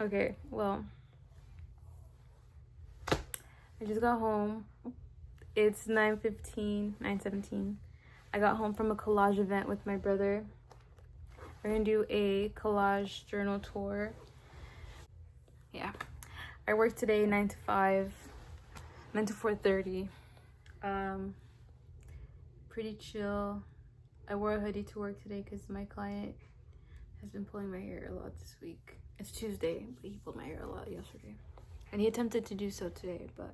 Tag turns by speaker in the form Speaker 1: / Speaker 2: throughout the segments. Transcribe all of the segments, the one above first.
Speaker 1: Okay, well, I just got home. It's 9:15, 9:17. I got home from a collage event with my brother. We're gonna do a collage journal tour. Yeah. I worked today 9 to 5, 9 to 4:30. Pretty chill. I wore a hoodie to work today because my client has been pulling my hair a lot this week. It's Tuesday, but he pulled my hair a lot yesterday. And he attempted to do so today, but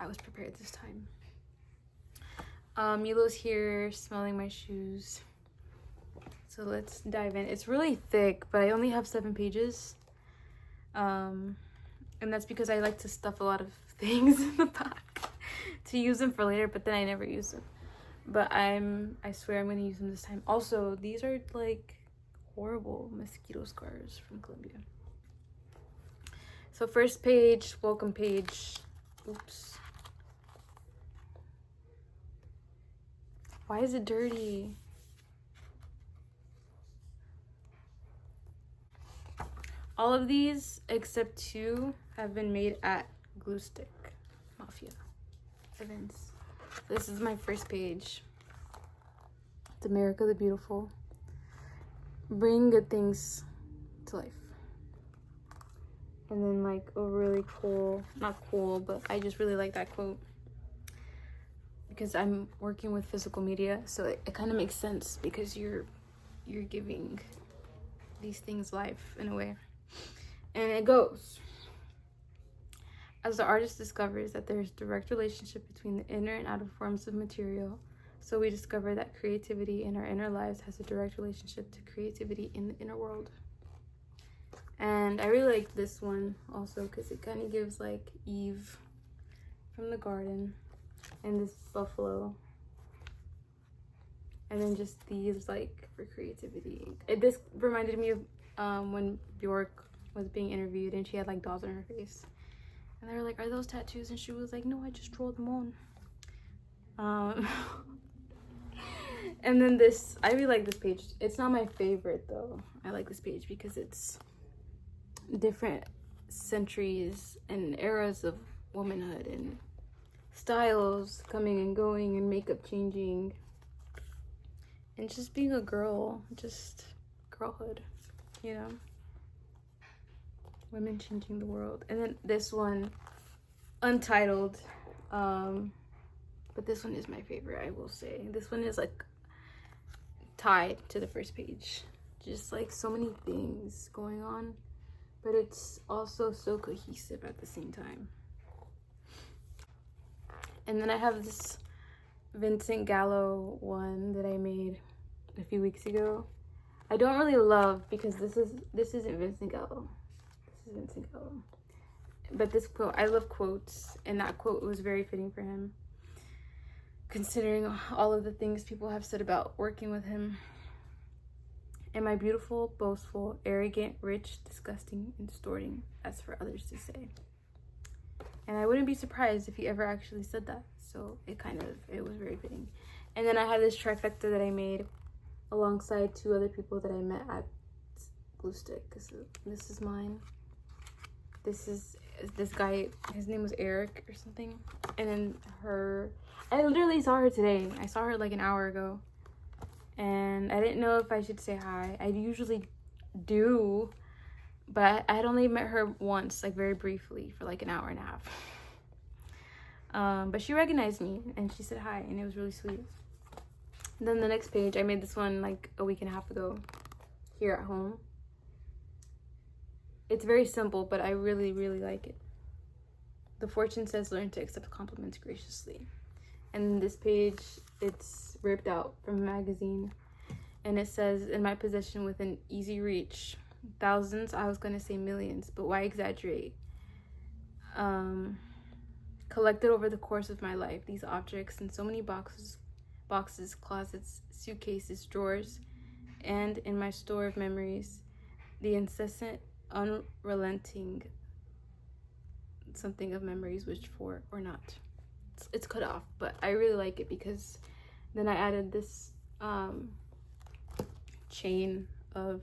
Speaker 1: I was prepared this time. Milo's here smelling my shoes. So let's dive in. It's really thick, but I only have 7 pages. And that's because I like to stuff a lot of things in the back to use them for later, but then I never use them. But I swear I'm gonna use them this time. Also, these are like horrible mosquito scars from Colombia. So first page, welcome page. Oops. Why is it dirty? All of these, except 2, have been made at Glue Stick Mafia Events. This is my first page. It's America the Beautiful. Bring good things to life. And then like a really cool, not cool, but I just really like that quote. Because I'm working with physical media, so it kind of makes sense because you're giving these things life in a way. And it goes, as the artist discovers that there's direct relationship between the inner and outer forms of material, so we discover that creativity in our inner lives has a direct relationship to creativity in the inner world. And I really like this one also because it kind of gives like Eve from the garden and this buffalo. And then just these like for creativity. This reminded me of when Bjork was being interviewed and she had like dolls on her face. And they were like, are those tattoos? And she was like, no, I just draw them on. And then this, I really like this page. It's not my favorite though. I like this page because it's different centuries and eras of womanhood and styles coming and going and makeup changing. And just being a girl, just girlhood, you know? Women changing the world. And then this one, untitled, but this one is my favorite, I will say. This one is like tied to the first page. Just like so many things going on, but it's also so cohesive at the same time. And then I have this Vincent Gallo one that I made a few weeks ago. I don't really love because this isn't Vincent Gallo. This is Vincent Gallo. But this quote, I love quotes, and that quote was very fitting for him, considering all of the things people have said about working with him. Am I beautiful, boastful, arrogant, rich, disgusting, and distorting? That's for others to say. And I wouldn't be surprised if he ever actually said that. So it was very fitting. And then I had this trifecta that I made alongside 2 other people that I met at Glue Stick. This is mine. This is this guy, his name was Eric or something. And then I literally saw her today. I saw her like an hour ago. And I didn't know if I should say hi. I usually do, but I had only met her once, like very briefly for like an hour and a half. But she recognized me and she said hi, and it was really sweet. And then the next page, I made this one like a week and a half ago here at home. It's very simple, but I really, really like it. The fortune says learn to accept compliments graciously. And this page, it's ripped out from a magazine. And it says, in my possession within easy reach, thousands, I was going to say millions, but why exaggerate? Collected over the course of my life, these objects in so many boxes, closets, suitcases, drawers, and in my store of memories, the incessant, unrelenting something of memories wished for or not. It's cut off, but I really like it because then I added this chain of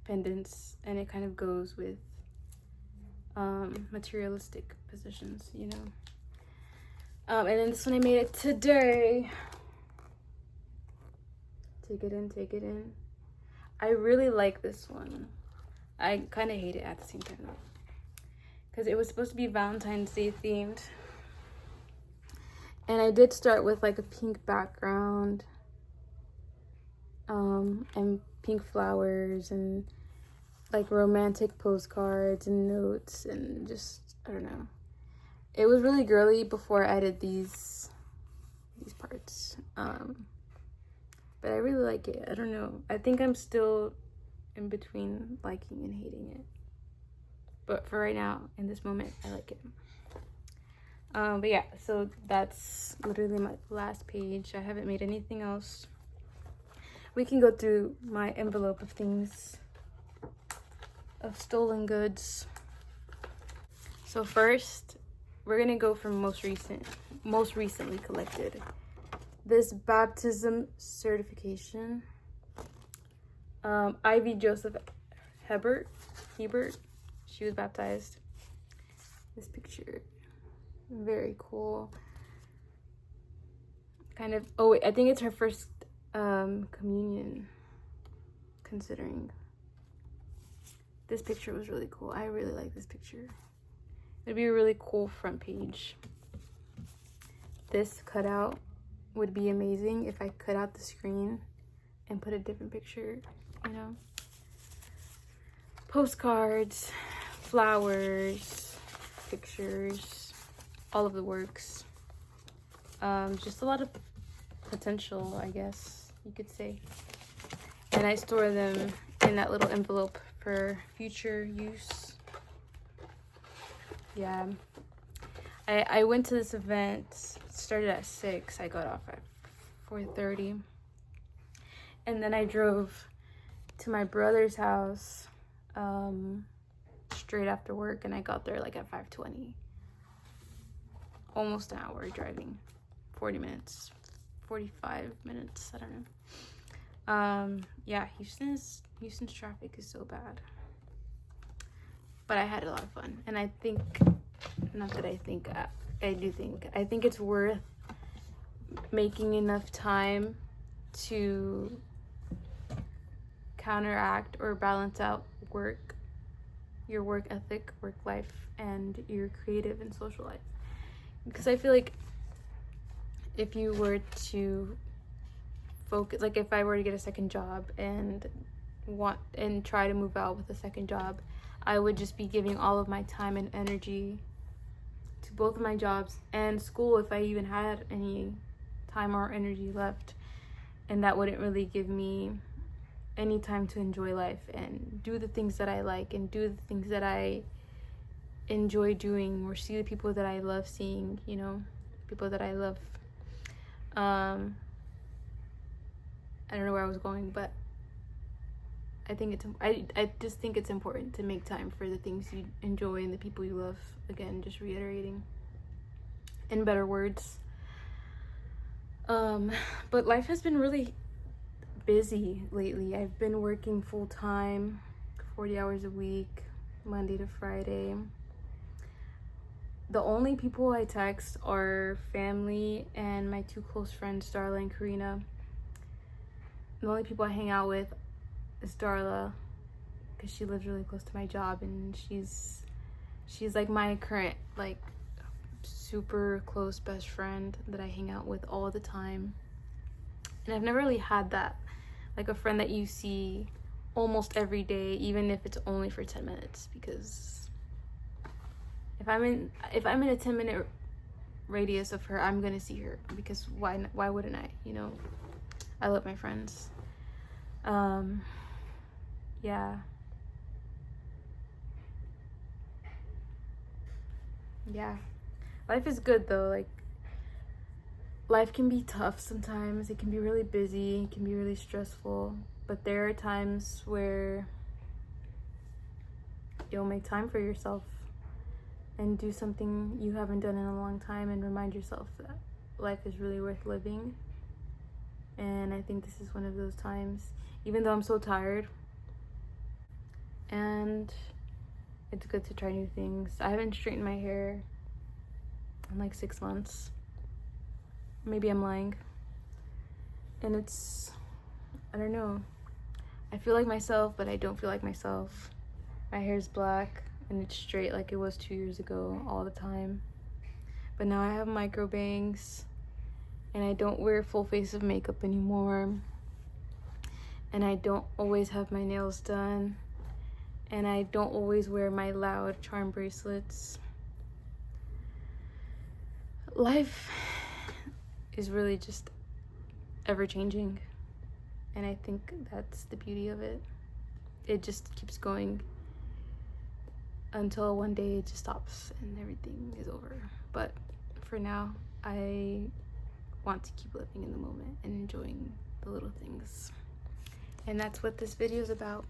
Speaker 1: pendants, and it kind of goes with materialistic positions, you know. And then this one I made it today. Take it in, take it in. I really like this one. I kind of hate it at the same time though, because it was supposed to be Valentine's Day themed. And I did start with like a pink background, and pink flowers and like romantic postcards and notes and just, I don't know. It was really girly before I added these parts. But I really like it. I don't know. I think I'm still in between liking and hating it. But for right now, in this moment, I like it. But yeah, so that's literally my last page. I haven't made anything else. We can go through my envelope of things, of stolen goods. So first, we're gonna go from most recently collected. This baptism certification. Ivy Joseph Hebert. She was baptized. This picture, very cool. Kind of, oh wait, I think it's her first communion, considering. This picture was really cool. I really like this picture. It'd be a really cool front page. This cutout would be amazing if I cut out the screen and put a different picture, you know. Postcards, flowers, pictures, all of the works. Just a lot of potential, I guess you could say. And I store them in that little envelope for future use. Yeah. I went to this event, it started at 6, I got off at 4:30. And then I drove to my brother's house straight after work, and I got there like at 5:20. Almost an hour driving. 40 minutes. 45 minutes, I don't know. Yeah, Houston's traffic is so bad. But I had a lot of fun, and I think, not that I think, I do think, I think it's worth making enough time to counteract or balance out your work ethic, work life, and your creative and social life. Because I feel like if you were to focus, like if I were to get a second job and try to move out with a second job, I would just be giving all of my time and energy to both of my jobs and school if I even had any time or energy left, and that wouldn't really give me any time to enjoy life and do the things that I like and do the things that I enjoy doing or see the people that I love seeing, you know, people that I love. I don't know where I was going, but I think I just think it's important to make time for the things you enjoy and the people you love. Again, just reiterating in better words. But life has been really busy lately. I've been working full time, 40 hours a week, Monday to Friday. The only people I text are family and my two close friends, Darla and Karina. The only people I hang out with is Darla, because she lives really close to my job, and she's like my current, like, super close best friend that I hang out with all the time. And I've never really had that, like a friend that you see almost every day, even if it's only for 10 minutes, because if I'm in a 10-minute radius of her, I'm gonna see her, because why wouldn't I, you know? I love my friends. Yeah, life is good though. Like, life can be tough sometimes. It can be really busy, it can be really stressful, but there are times where you'll make time for yourself and do something you haven't done in a long time and remind yourself that life is really worth living. And I think this is one of those times, even though I'm so tired. And it's good to try new things. I haven't straightened my hair in like 6 months. Maybe I'm lying. And it's, I don't know. I feel like myself, but I don't feel like myself. My hair's black and it's straight like it was 2 years ago all the time. But now I have micro bangs and I don't wear full face of makeup anymore. And I don't always have my nails done. And I don't always wear my loud charm bracelets. Life is really just ever changing. And I think that's the beauty of it. It just keeps going until one day it just stops and everything is over. But for now, I want to keep living in the moment and enjoying the little things. And that's what this video is about.